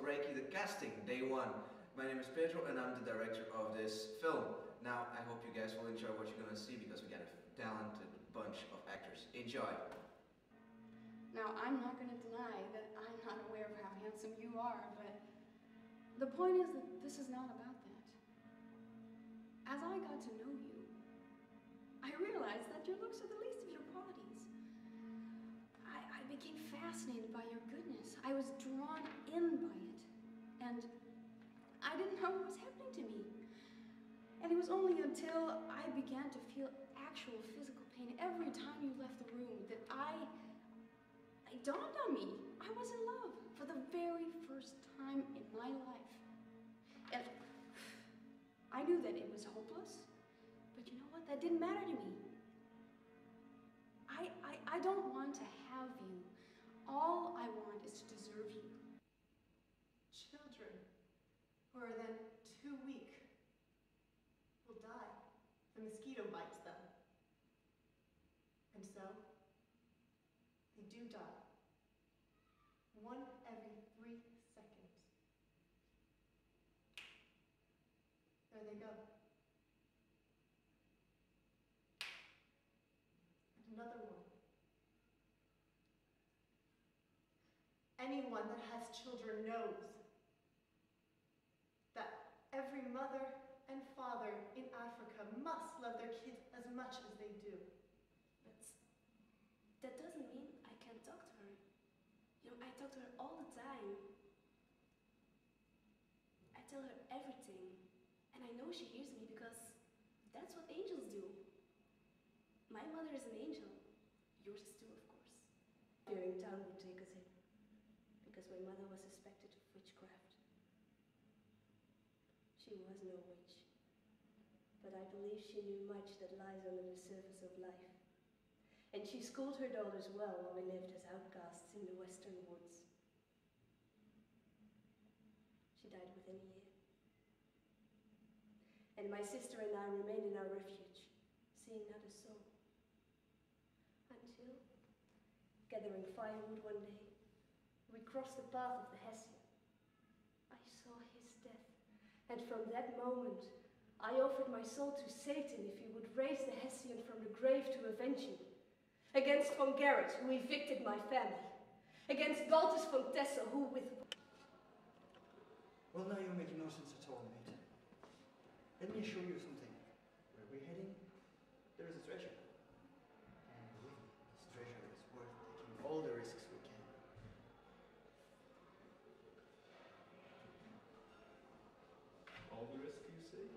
Reiki, the casting, day one. My name is Pedro and I'm the director of this film. Now, I hope you guys will enjoy what you're gonna see because we got a talented bunch of actors. Enjoy! Now, I'm not going to deny that I'm not aware of how handsome you are, but the point is that this is not about that. As I got to know you, I realized that your looks are the least of your qualities. I became fascinated by your goodness. I was drawn in by it, and I didn't know what was happening to me. And it was only until I began to feel actual physical pain every time you left the room that it dawned on me. I was in love for the very first time in my life. And I knew that it was hopeless, but you know what? That didn't matter to me. I don't want to have you. All I want is to deserve you. Children who are then too weak will die. The mosquito bites them. And so, they do die. 1 every 3 seconds. There they go. And another one. Anyone that has children knows that every mother and father in Africa must love their kids as much as they do. But that doesn't mean I can't talk to her. You know, I talk to her all the time. I tell her everything. And I know she hears me because that's what angels do. My mother is an angel. Yours is too, of course. Fearing town would take us in, because my mother was suspected of witchcraft. She was no witch, but I believe she knew much that lies under the surface of life. And she schooled her daughters well while we lived as outcasts in the western woods. She died within a year. And my sister and I remained in our refuge, seeing not a soul. Until, gathering firewood one day, we crossed the path of the Hessian. I saw his death, and from that moment, I offered my soul to Satan if he would raise the Hessian from the grave to avenge me. Against von Gerrit, who evicted my family. Against Baltus von Tessel, who with... Well, now you're making no sense at all, mate. Let me assure you something. Where we're heading, there is a treasure. And believe me, this treasure is worth taking all the risks we can. All the risk, you say?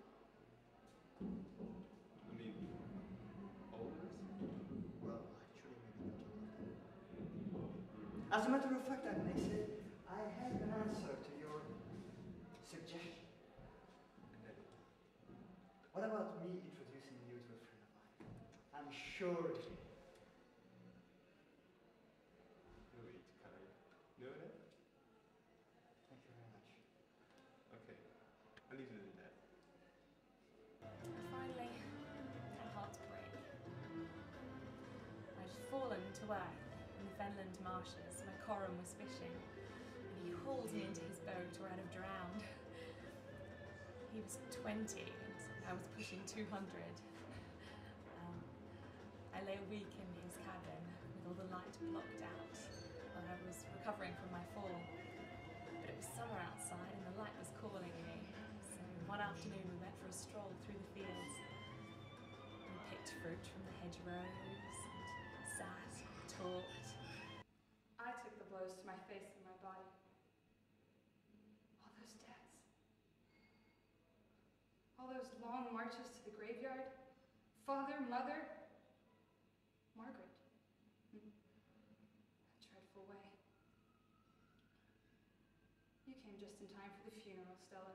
I mean, all the risk? Well, actually, maybe not all of them. As a matter of fact, Agnes, I have an answer to your suggestion. What about me introducing you to a friend of mine? I'm sure. Wait, can I know that? Thank you very much. Okay, I'll leave it at that. And finally, a heartbreak. I'd fallen to earth in the Fenland marshes where Coram was fishing, and he hauled me into his boat or I'd have drowned. He was 20 and I was pushing 200. I lay a week in his cabin with all the light blocked out while I was recovering from my fall. But it was summer outside and the light was calling me. So one afternoon we went for a stroll through the fields. We picked fruit from the hedgerows and sat and talked. I took the blows to my face and my body. All those deaths. All those long marches to the graveyard. Father, mother, Margaret. A dreadful way. You came just in time for the funeral, Stella.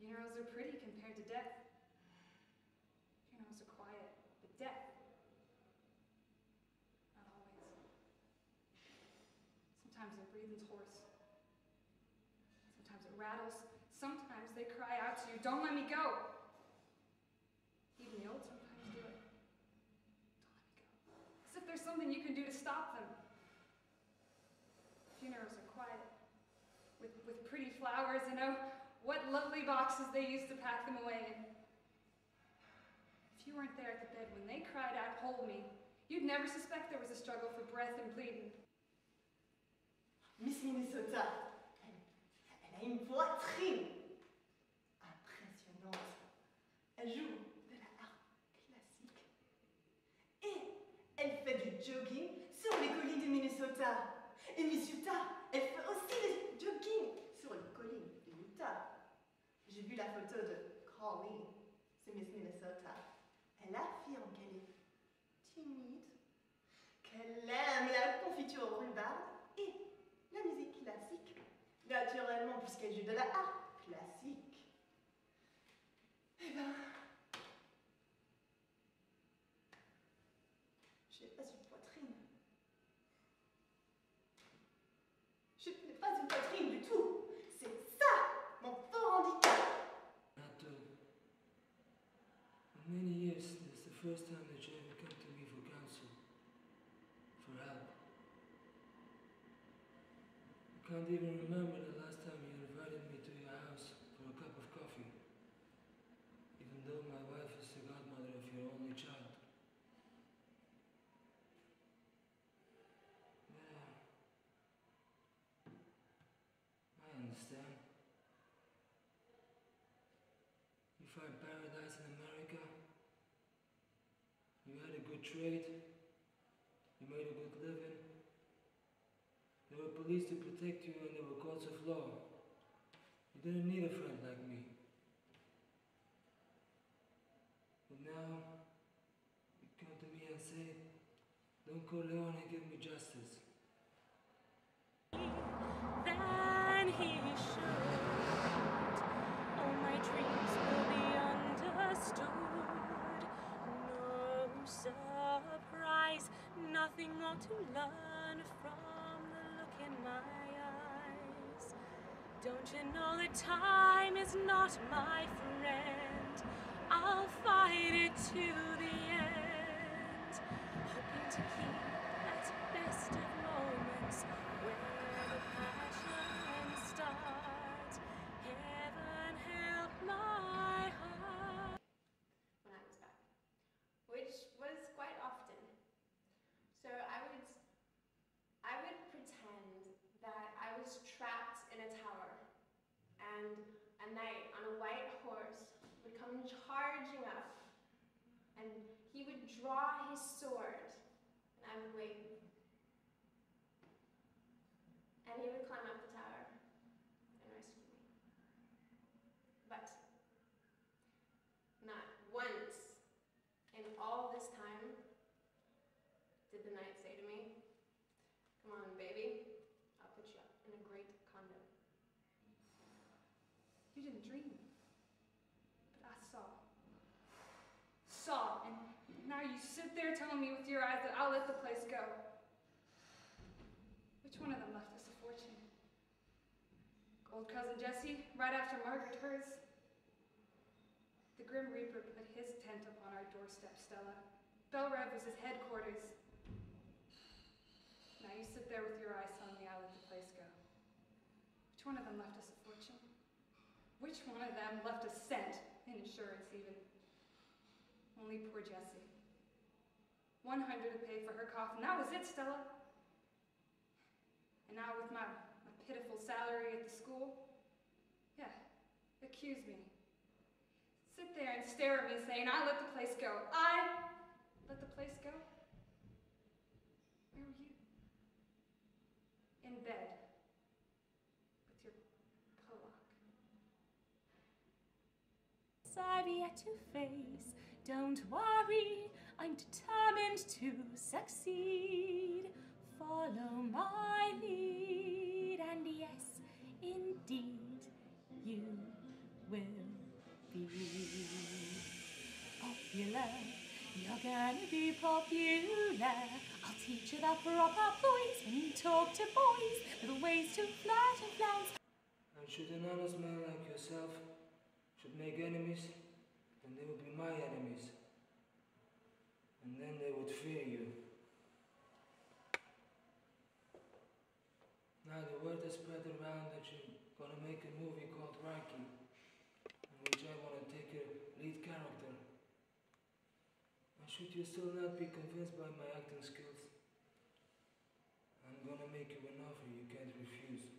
Funerals are pretty compared to death. Funerals are quiet, but death, not always. Sometimes their breathing's hoarse. Sometimes it rattles. Sometimes they cry out to you, "Don't let me go!" Even the old sometimes do it. Don't let me go. As if there's something you can do to stop them. Funerals are quiet. with pretty flowers, and oh, what lovely boxes they used to pack them away in. If you weren't there at the bed when they cried out, "Hold me," you'd never suspect there was a struggle for breath and pleading. Miss Minnesota, elle a une poitrine impressionnante. Elle joue de la harpe classique. Et elle fait du jogging sur les collines du Minnesota. Et Miss Utah, elle fait aussi du jogging sur les collines du Utah. J'ai vu la photo de Colleen, c'est Miss Minnesota. Elle affirme qu'elle est timide, qu'elle aime la confiture au rhubarbe et la musique classique. Naturellement, puisqu'elle joue de la harpe classique. Eh ben, je n'ai pas une poitrine. Je n'ai pas une poitrine du tout. C'est ça, mon fort handicap. After many years, this is the first time that you ever come to me for counsel, for help. I can't even remember the last time you invited me to your house for a cup of coffee, even though my wife is the godmother of your only child. Yeah, I understand. You find paradise in America. You had a good trade. You made a good living. There were police to protect you and there were courts of law. You didn't need a friend like me. But now, you come to me and say, Don Corleone, give me justice. Then he should. All my dreams will be understood. No surprise, nothing more to learn from the look in my eyes. Don't you know that time is not my friend? I'll fight it to the end, hoping to keep at best of moments where the passion starts. Heaven help my heart. When I was back, which was quite often. So I would pretend that I was trapped in a tower, and a knight on a white horse would come charging up, and he would draw his sword, and I would wave. And he would climb up the tower and rescue me. But not once in all this time did the knight say to me, "Come on, baby, I'll put you up in a great condo." You didn't dream. But I saw, and now you sit there telling me with your eyes that I'll let the place go. Which one of them left us a fortune? Old cousin Jesse, right after Margaret hers? The Grim Reaper put his tent up on our doorstep, Stella. Belrev was his headquarters. Now you sit there with your eyes telling me I'll let the place go. Which one of them left us a fortune? Which one of them left a cent in insurance even? Only poor Jessie. 100 to pay for her coffin. That was it, Stella. And now with my pitiful salary at the school, yeah, accuse me. Sit there and stare at me saying, I let the place go. I let the place go? Where were you? In bed. With your pillow. I've yet to face. Don't worry, I'm determined to succeed. Follow my lead, and yes, indeed, you will be popular. You're gonna be popular. I'll teach you the proper voice when you talk to boys, little ways to flirt and flounce. And should an honest man like yourself should make enemies, then they would be my enemies. And then they would fear you. Now the word has spread around that you're gonna make a movie called Reiki, in which I wanna take a lead character. And should you still not be convinced by my acting skills, I'm gonna make you an offer you can't refuse.